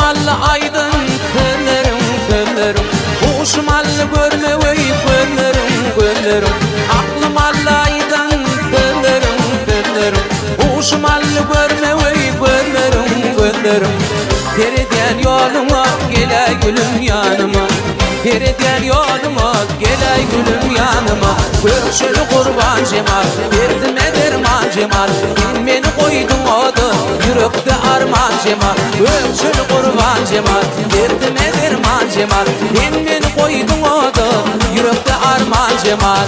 mallı aydın sözlerim sözlerim, Uşu mallı görme vey gözlerim gözlerim, Aklı mallı aydın sözlerim sözlerim, Uşu mallı görme vey gözlerim gözlerim. Feriden yoluma gele gülüm yanıma, Feriden yoluma gele gülüm yanıma. Görüşülü kurban cemal, verdim ederman cemal, Sen beni koydun oda, yürekte arman cemal. Görüşülü kurban cemal, verdim ederman cemal, Sen beni koydun oda, yürekte arman cemal.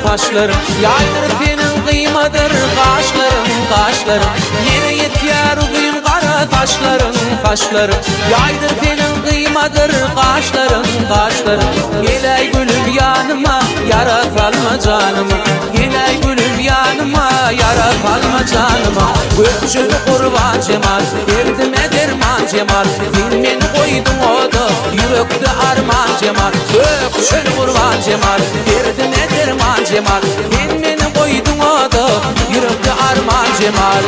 Taşlarım yaydır senin kıymadır kaşlarım kaşlarım, Yeni yet yargıyım kara taşlarım taşlarım, Yaydır senin kıymadır kaşlarım kaşlarım. Gel gülüm yanıma yara salma canıma, Gel gülüm yanıma yara salma canıma. Gökçülü kurban cemal, verdim ederman cemal, Sen beni koydun oda, yürekte arman cemal. Gökçülü kurban cemal, verdim ederman cemal, Sen beni koydun oda, yürekte arman cemal.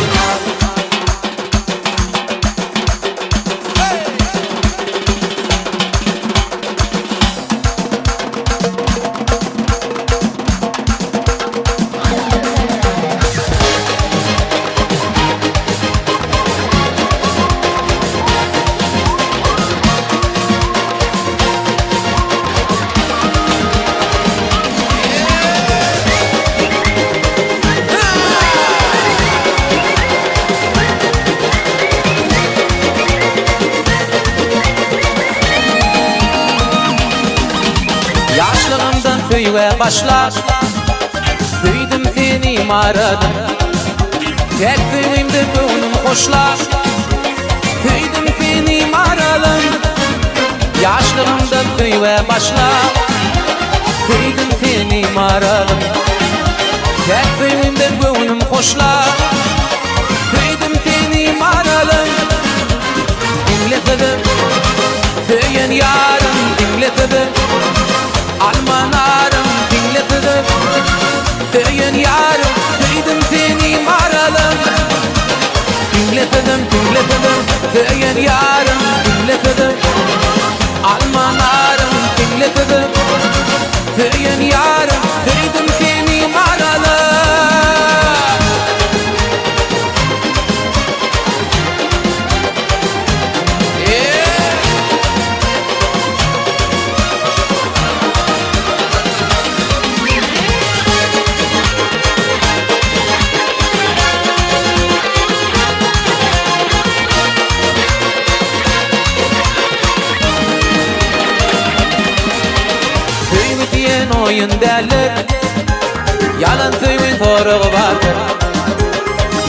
Yaşlığımdan tüyve başlar, Süydüm seni mağaradım, Tek tüyümde gönlüm hoşlar, Süydüm seni mağaradım. Yaşlığımdan tüyve başlar, Süydüm seni mağaradım, Tek tüyümde gönlüm hoşlar, Süydüm seni mağaradım. Dinletedim, söyleyen yarım dinletedim, Almanarım dinletedim, söyleyen yarım, Süydüm seni mağaradım. Dinletedim, dinletedim, söyleyen yarım dinletedim, Almanarım dinletedim, söyleyen yarım, Süydüm seni mağaradım. Oyun derler, yalan söylüğün soruğu vardır,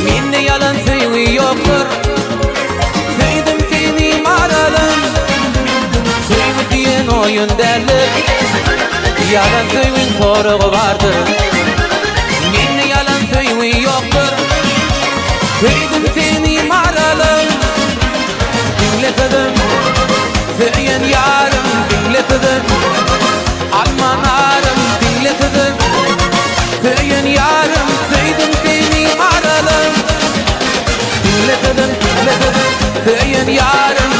Minde yalan söylüğü yoktur, Süydüm seni mağaradım. Söylü diyen oyun derler, yalan söylüğün soruğu vardır, Minde yalan söylüğü yoktur, Süydüm seni mağaradım. Dinletedim, söyleyen yarım dinletedim, Almanarım dinletedim, söyleyen yarım, Süydüm seni mağaradım. Dinletedim, dinletedim, söyleyen yarım